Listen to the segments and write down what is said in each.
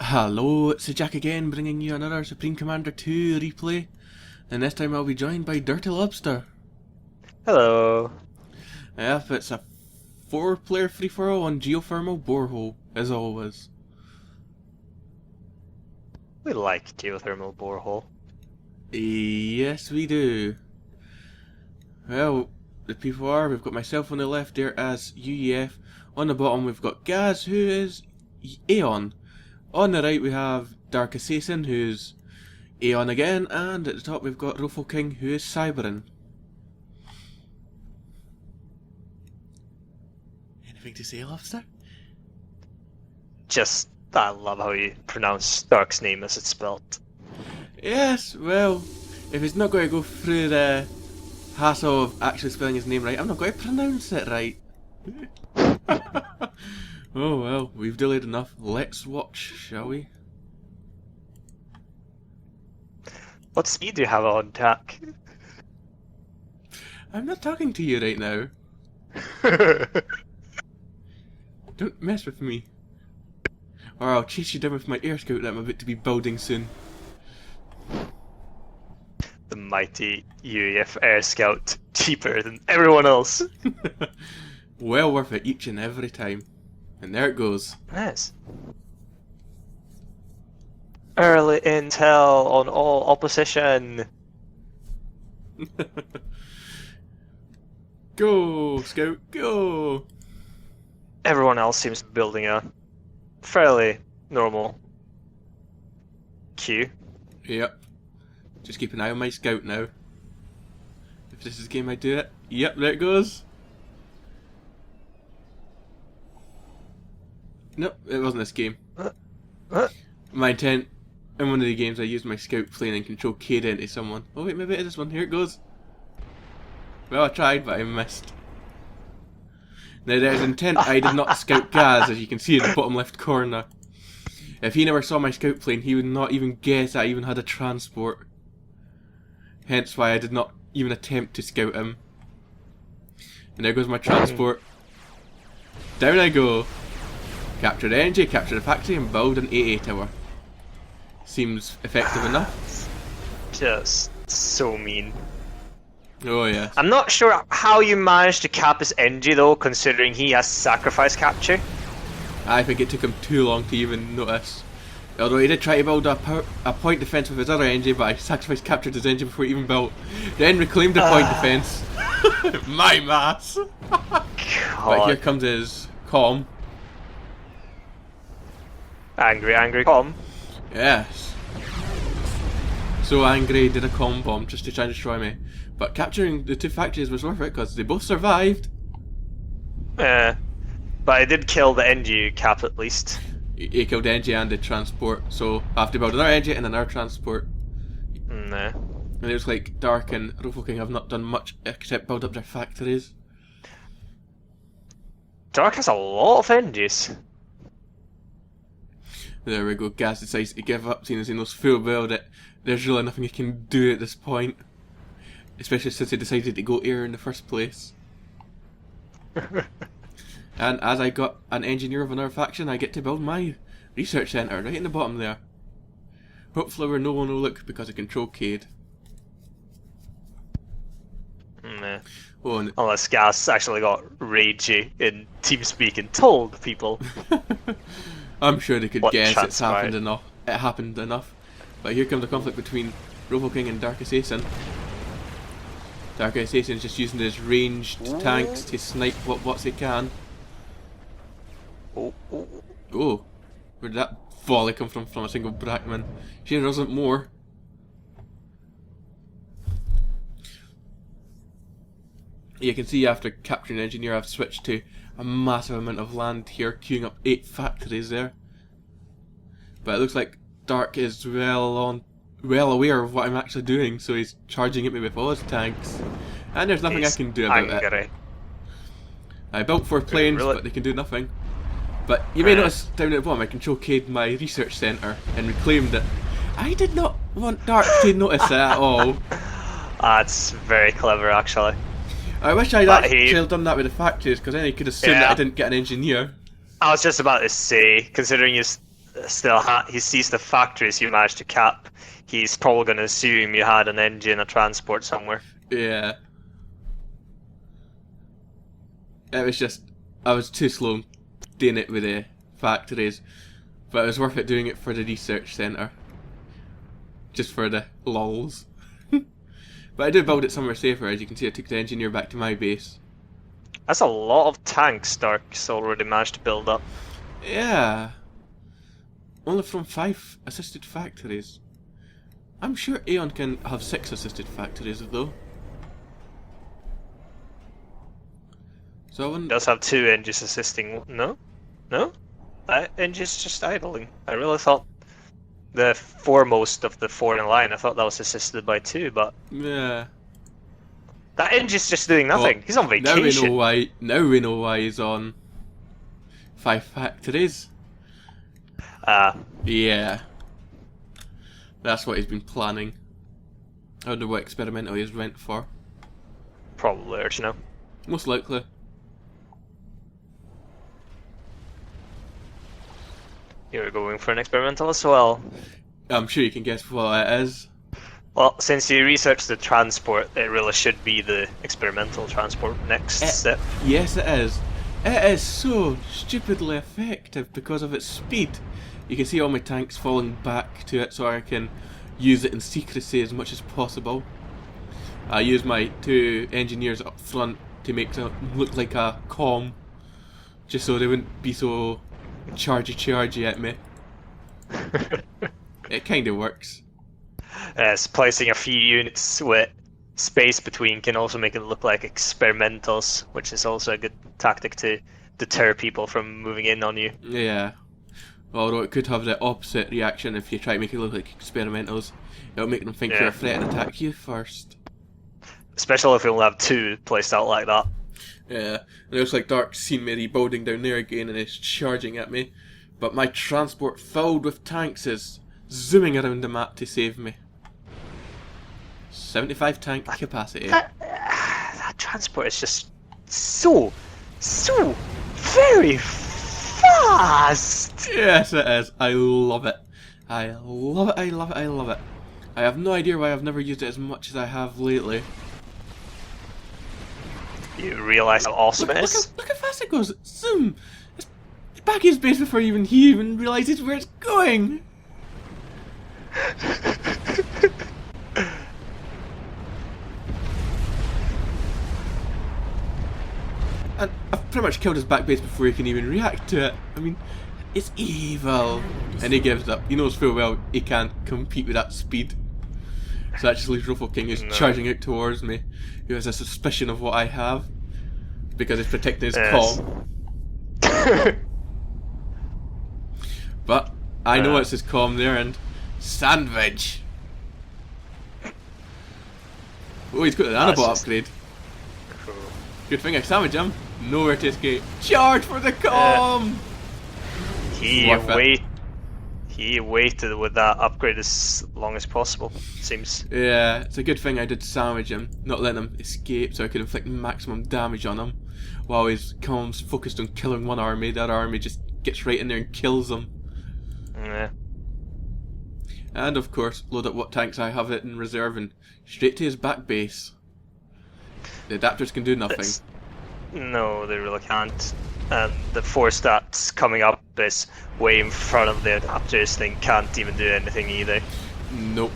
Hello, it's Jack again, bringing you another Supreme Commander 2 replay, and this time I'll be joined by Dirty Lobster. Hello. Yep, it's a 4-player free-for-all on geothermal borehole, as always. We like geothermal borehole. Yes, we do. Well, the people are, we've got myself on the left there as UEF, on the bottom we've got Gaz, who is Aeon. On the right we have Dark Assassin, who's Aeon again, and at the top we've got Rofo King, who is Cyberin. Anything to say, Lobster? I love how you pronounce Dark's name as it's spelled. Yes, well, if he's not going to go through the hassle of actually spelling his name right, I'm not going to pronounce it right. Oh well, we've delayed enough. Let's watch, shall we? What speed do you have on, Jack? I'm not talking to you right now. Don't mess with me. Or I'll chase you down with my air scout that I'm about to be building soon. The mighty UEF Air Scout, cheaper than everyone else. Well worth it each and every time. And there it goes. Nice. Early intel on all opposition. Go, Scout, go! Everyone else seems to be building a fairly normal queue. Yep. Just keep an eye on my scout now. If this is a game I do it. Yep, there it goes. Nope, it wasn't this game. My intent in one of the games I used my scout plane and control Cade into someone. Oh wait, maybe it is this one. Here it goes. Well, I tried, but I missed. Now there's intent I did not scout Gaz, as you can see in the bottom left corner. If he never saw my scout plane, he would not even guess I even had a transport. Hence why I did not even attempt to scout him. And there goes my transport. Down I go. Capture the energy, capture the factory, and build an AA tower. Seems effective enough. Just so mean. Oh yes. I'm not sure how you managed to cap his energy though, considering he has sacrifice capture. I think it took him too long to even notice. Although he did try to build a point defense with his other engine, but I sacrificed captured his engine before he even built. Then reclaimed the point defense. My mass. But here comes his comm. Angry comm. Yes. So angry, did a comm bomb just to try and destroy me. But capturing the two factories was worth it because they both survived. But I did kill the NG cap at least. He killed the NG and the transport, so I have to build another NG and another transport. Nah. And it was like Dark and Rofo King have not done much except build up their factories. Dark has a lot of NGs. There we go, Gaz decides to give up, seeing as he knows full well that there's really nothing he can do at this point. Especially since he decided to go air in the first place. And as I got an engineer of another faction, I get to build my research centre right in the bottom there. Hopefully where no one will look because I control Cade. Nah. Oh, and Unless Gas actually got ragey in TeamSpeak and told people. I'm sure they could What guess it's transpired. happened enough. It happened enough. But here comes the conflict between Rofo King and Dark Assassin. Dark Assassin is just using his ranged tanks to snipe what he can. Oh. Oh, where did that volley come from a single Brackman? She wasn't more. You can see after capturing Engineer I've switched to a massive amount of land here, queuing up 8 factories there. But it looks like Dark is well aware of what I'm actually doing, so he's charging at me with all his tanks. And there's nothing I can do about it. I built 4 planes, but they can do nothing. But you may notice down at the bottom I control-K'd my research centre and reclaimed it. I did not want Dark to notice that at all. That's very clever actually. I wish I'd actually done that with the factories, because then he could assume that I didn't get an engineer. I was just about to say, considering his still he sees the factories you managed to cap. He's probably going to assume you had an engine, a transport somewhere. Yeah. It was just, I was too slow doing it with the factories, but it was worth it doing it for the research centre. Just for the lols. But I did build it somewhere safer. As you can see, I took the engineer back to my base. That's a lot of tanks Stark's already managed to build up. Yeah. Only from 5 assisted factories. I'm sure Aeon can have 6 assisted factories though. So I It wouldn't... does have 2 engines assisting. No? No? That engine's just idling. I really thought the foremost of the 4 in line, I thought that was assisted by 2, but Yeah. that engine's just doing nothing. Well, He's on vacation. Now we know why he's on 5 factories. Yeah. That's what he's been planning. I wonder what experimental he's went for. Probably, or you know. Most likely. You're going for an experimental as well. I'm sure you can guess what it is. Well, since you researched the transport, it really should be the experimental transport next step. Yes, it is. It is so stupidly effective because of its speed. You can see all my tanks falling back to it so I can use it in secrecy as much as possible. I use my 2 engineers up front to make it look like a comm, just so they wouldn't be so chargy at me. It kind of works. Placing a few units with space between can also make it look like experimentals, which is also a good tactic to deter people from moving in on you. Yeah. Although it could have the opposite reaction if you try to make it look like experimentals. It'll make them think you're a threat and attack you first. Especially if you only have 2 placed out like that. Yeah, and it looks like Dark's seen me rebuilding down there again and is charging at me. But my transport filled with tanks is zooming around the map to save me. 75 tank capacity. That transport is just so very fast! Yes it is, I love it. I love it, I love it, I love it. I have no idea why I've never used it as much as I have lately. You realise how awesome it is? Look how fast it goes! Zoom! It's back in his base before he even realises where it's going! And I've pretty much killed his back base before he can even react to it. I mean, it's evil. And he gives up. He knows full well he can't compete with that speed. So that just leaves Ruffle King who's charging out towards me, who has a suspicion of what I have, because he's protecting his comm. But I know it's his comm there, and sandwich. Oh, he's got the nanobot upgrade. Cool. Good thing I sandwich him. Nowhere to escape. Charge for the comm! He waited with that upgrade as long as possible, seems. Yeah, it's a good thing I did sandwich him, not letting him escape so I could inflict maximum damage on him. While his comm's focused on killing one army, the other army just gets right in there and kills him. Yeah. And of course, load up what tanks I have it in reserve and straight to his back base. The adapters can do nothing. No, they really can't. And the 4 stats coming up is way in front of the adapters, they can't even do anything either. Nope.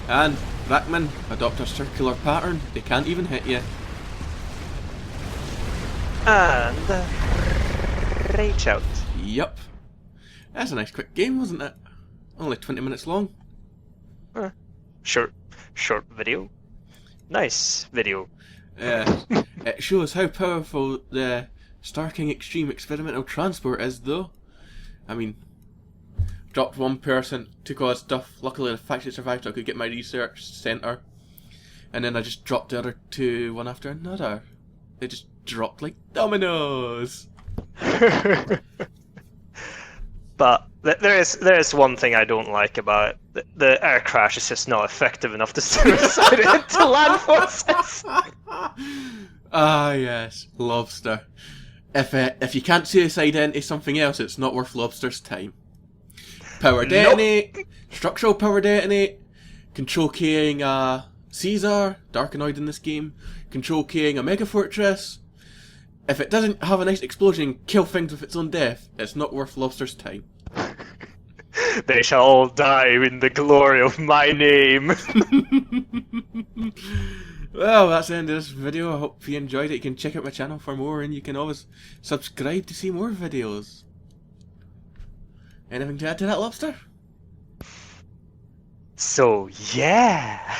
And Rackman adopt a circular pattern, they can't even hit you. And rage out. Yup. That's a nice quick game, wasn't it? Only 20 minutes long. Short video. Nice video. It shows how powerful the Starking Extreme Experimental Transport is, though. I mean, dropped one person, took all his stuff. Luckily, the factory survived, so I could get my research centre. And then I just dropped the other 2, one after another. They just dropped like dominoes. But there is one thing I don't like about it. The air crash is just not effective enough to suicide into land forces. Ah yes, lobster. If you can't suicide into something else, it's not worth lobster's time. Power Nope. detonate, structural power detonate, control keying a Caesar, Darkanoid in this game, control keying a Mega Fortress. If it doesn't have a nice explosion and kill things with its own death, it's not worth Lobster's time. They shall all die in the glory of my name. Well, that's the end of this video. I hope you enjoyed it. You can check out my channel for more, and you can always subscribe to see more videos. Anything to add to that, Lobster? So, yeah.